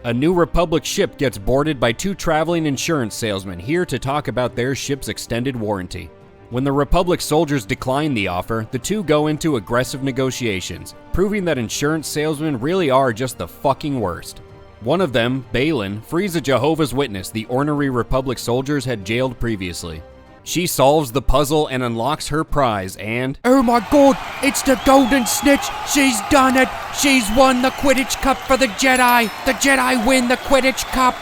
A New Republic ship gets boarded by two traveling insurance salesmen here to talk about their ship's extended warranty. When the Republic soldiers decline the offer, the two go into aggressive negotiations, proving that insurance salesmen really are just the fucking worst. One of them, Baylan, frees a Jehovah's Witness the ornery Republic soldiers had jailed previously. She solves the puzzle and unlocks her prize and... Oh my god, it's the golden snitch! She's done it! She's won the Quidditch Cup for the Jedi! The Jedi win the Quidditch Cup!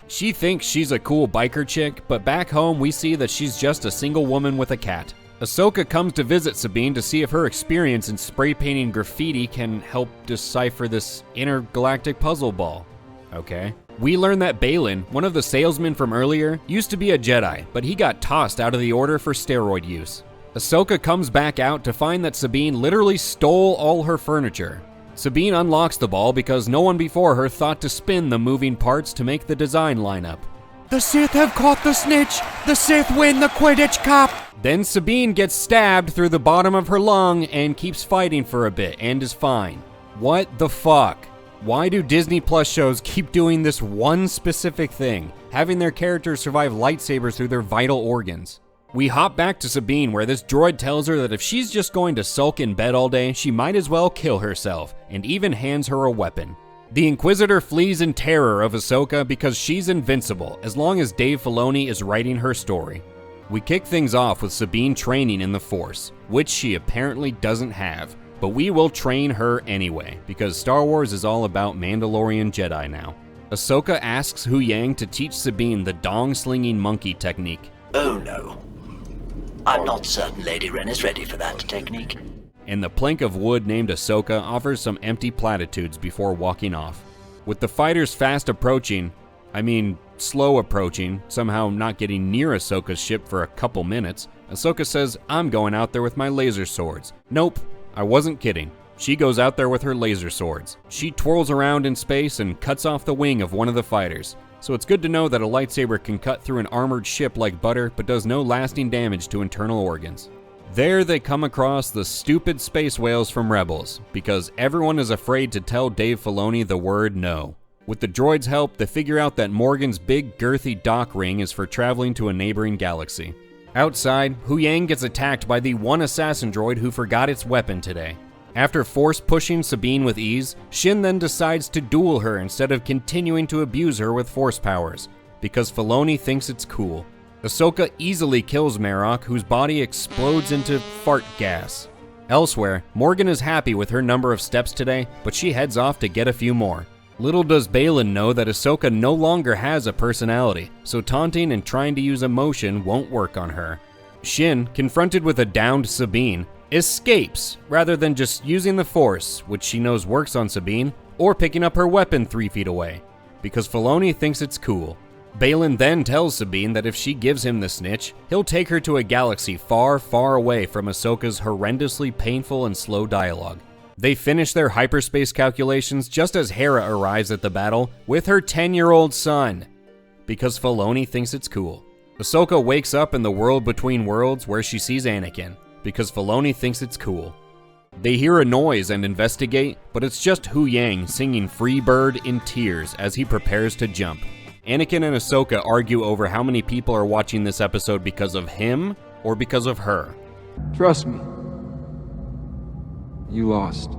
She thinks she's a cool biker chick, but back home we see that she's just a single woman with a cat. Ahsoka comes to visit Sabine to see if her experience in spray painting graffiti can help decipher this intergalactic puzzle ball. Okay. We learn that Baylan, one of the salesmen from earlier, used to be a Jedi, but he got tossed out of the order for steroid use. Ahsoka comes back out to find that Sabine literally stole all her furniture. Sabine unlocks the ball because no one before her thought to spin the moving parts to make the design line up. The Sith have caught the snitch! The Sith win the Quidditch Cup! Then Sabine gets stabbed through the bottom of her lung and keeps fighting for a bit and is fine. What the fuck? Why do Disney Plus shows keep doing this one specific thing, having their characters survive lightsabers through their vital organs? We hop back to Sabine where this droid tells her that if she's just going to sulk in bed all day, she might as well kill herself, and even hands her a weapon. The Inquisitor flees in terror of Ahsoka because she's invincible as long as Dave Filoni is writing her story. We kick things off with Sabine training in the Force, which she apparently doesn't have. But we will train her anyway, because Star Wars is all about Mandalorian Jedi now. Ahsoka asks Huyang to teach Sabine the dong-slinging monkey technique. Oh no. I'm not certain Lady Wren is ready for that technique. And the plank of wood named Ahsoka offers some empty platitudes before walking off. With the fighters fast approaching, slow approaching, somehow not getting near Ahsoka's ship for a couple minutes, Ahsoka says, "I'm going out there with my laser swords." Nope. I wasn't kidding. She goes out there with her laser swords. She twirls around in space and cuts off the wing of one of the fighters. So it's good to know that a lightsaber can cut through an armored ship like butter, but does no lasting damage to internal organs. There they come across the stupid space whales from Rebels, because everyone is afraid to tell Dave Filoni the word no. With the droid's help, they figure out that Morgan's big girthy dock ring is for traveling to a neighboring galaxy. Outside, Huyang gets attacked by the one assassin droid who forgot its weapon today. After force pushing Sabine with ease, Shin then decides to duel her instead of continuing to abuse her with force powers, because Filoni thinks it's cool. Ahsoka easily kills Marok, whose body explodes into fart gas. Elsewhere, Morgan is happy with her number of steps today, but she heads off to get a few more. Little does Baylan know that Ahsoka no longer has a personality, so taunting and trying to use emotion won't work on her. Shin, confronted with a downed Sabine, escapes rather than just using the Force, which she knows works on Sabine, or picking up her weapon 3 feet away, because Filoni thinks it's cool. Baylan then tells Sabine that if she gives him the snitch, he'll take her to a galaxy far, far away from Ahsoka's horrendously painful and slow dialogue. They finish their hyperspace calculations just as Hera arrives at the battle with her 10-year-old son, because Filoni thinks it's cool. Ahsoka wakes up in the world between worlds where she sees Anakin, because Filoni thinks it's cool. They hear a noise and investigate, but it's just Huyang singing Free Bird in tears as he prepares to jump. Anakin and Ahsoka argue over how many people are watching this episode because of him or because of her. Trust me. You lost.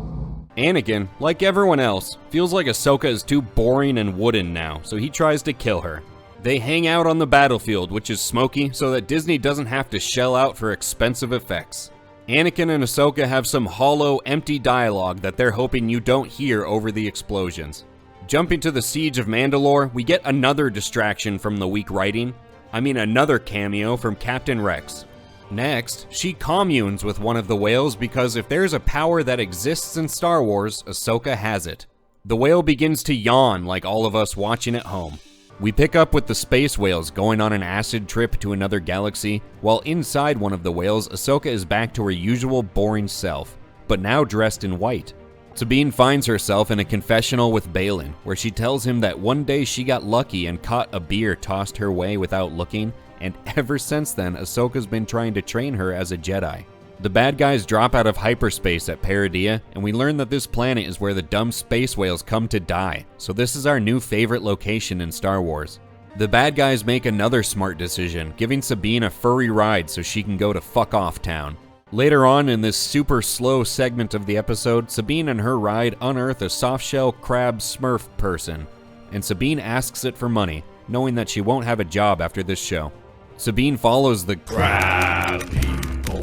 Anakin, like everyone else, feels like Ahsoka is too boring and wooden now, so he tries to kill her. They hang out on the battlefield, which is smoky, so that Disney doesn't have to shell out for expensive effects. Anakin and Ahsoka have some hollow, empty dialogue that they're hoping you don't hear over the explosions. Jumping to the Siege of Mandalore, we get another distraction from the weak writing. Another cameo from Captain Rex. Next, she communes with one of the whales because if there's a power that exists in Star Wars, Ahsoka has it. The whale begins to yawn like all of us watching at home. We pick up with the space whales going on an acid trip to another galaxy, while inside one of the whales, Ahsoka is back to her usual boring self, but now dressed in white. Sabine finds herself in a confessional with Baylan, where she tells him that one day she got lucky and caught a beer tossed her way without looking, and ever since then, Ahsoka's been trying to train her as a Jedi. The bad guys drop out of hyperspace at Peridea, and we learn that this planet is where the dumb space whales come to die, so this is our new favorite location in Star Wars. The bad guys make another smart decision, giving Sabine a furry ride so she can go to fuck off town. Later on in this super slow segment of the episode, Sabine and her ride unearth a softshell crab smurf person, and Sabine asks it for money, knowing that she won't have a job after this show. Sabine follows the crab people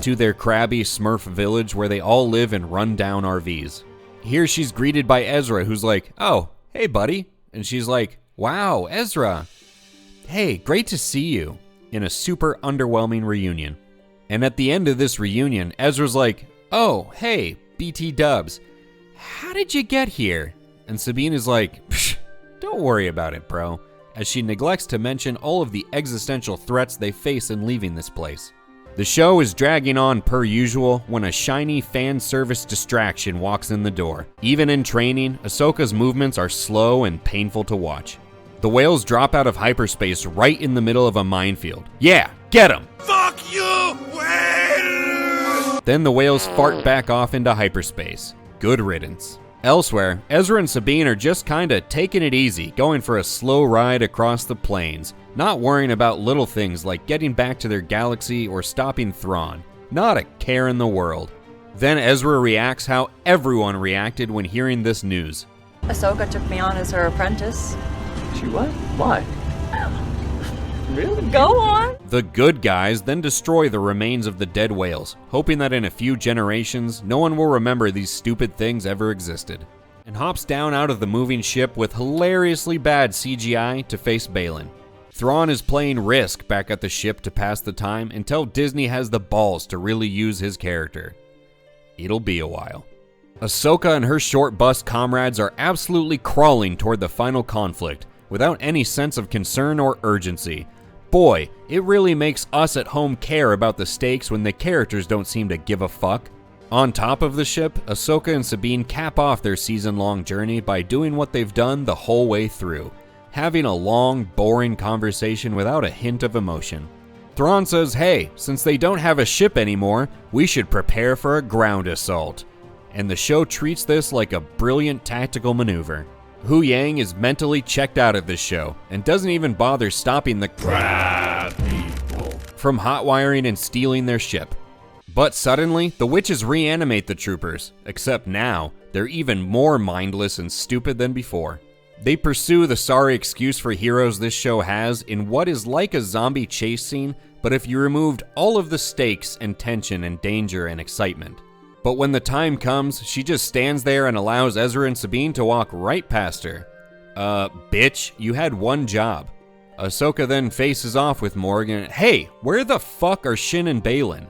to their crabby smurf village where they all live in run-down RVs. Here she's greeted by Ezra, who's like, "Oh, hey buddy." And she's like, "Wow, Ezra. Hey, great to see you," in a super underwhelming reunion. And at the end of this reunion, Ezra's like, "Oh, hey, BT dubs. How did you get here?" And Sabine is like, "Psh, don't worry about it, bro," as she neglects to mention all of the existential threats they face in leaving this place. The show is dragging on per usual when a shiny fan service distraction walks in the door. Even in training, Ahsoka's movements are slow and painful to watch. The whales drop out of hyperspace right in the middle of a minefield. Yeah, get 'em! Fuck you, whale! Then the whales fart back off into hyperspace. Good riddance. Elsewhere, Ezra and Sabine are just kinda taking it easy, going for a slow ride across the plains, not worrying about little things like getting back to their galaxy or stopping Thrawn. Not a care in the world. Then Ezra reacts how everyone reacted when hearing this news. Ahsoka took me on as her apprentice. She what? Why? Really? Go on! The good guys then destroy the remains of the dead whales, hoping that in a few generations, no one will remember these stupid things ever existed, and hops down out of the moving ship with hilariously bad CGI to face Baylan. Thrawn is playing Risk back at the ship to pass the time until Disney has the balls to really use his character. It'll be a while. Ahsoka and her short bus comrades are absolutely crawling toward the final conflict, without any sense of concern or urgency. Boy, it really makes us at home care about the stakes when the characters don't seem to give a fuck. On top of the ship, Ahsoka and Sabine cap off their season-long journey by doing what they've done the whole way through, having a long, boring conversation without a hint of emotion. Thrawn says, hey, since they don't have a ship anymore, we should prepare for a ground assault. And the show treats this like a brilliant tactical maneuver. Hu Yang is mentally checked out of this show and doesn't even bother stopping the crab people from hotwiring and stealing their ship. But suddenly, the witches reanimate the troopers, except now, they're even more mindless and stupid than before. They pursue the sorry excuse for heroes this show has in what is like a zombie chase scene, but if you removed all of the stakes and tension and danger and excitement. But when the time comes, she just stands there and allows Ezra and Sabine to walk right past her. Bitch, you had one job. Ahsoka then faces off with Morgan. Hey, where the fuck are Shin and Baylan?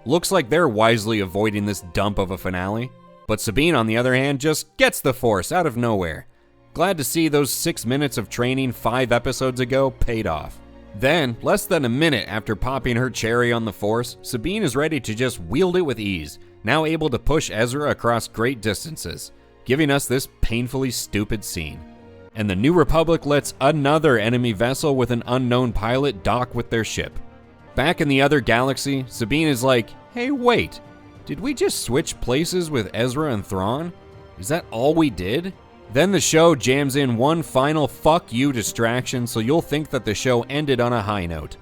Looks like they're wisely avoiding this dump of a finale. But Sabine, on the other hand, just gets the Force out of nowhere. Glad to see those 6 minutes of training 5 episodes ago paid off. Then, less than a minute after popping her cherry on the Force, Sabine is ready to just wield it with ease, now able to push Ezra across great distances, giving us this painfully stupid scene. And the New Republic lets another enemy vessel with an unknown pilot dock with their ship. Back in the other galaxy, Sabine is like, hey wait, did we just switch places with Ezra and Thrawn? Is that all we did? Then the show jams in one final fuck you distraction so you'll think that the show ended on a high note.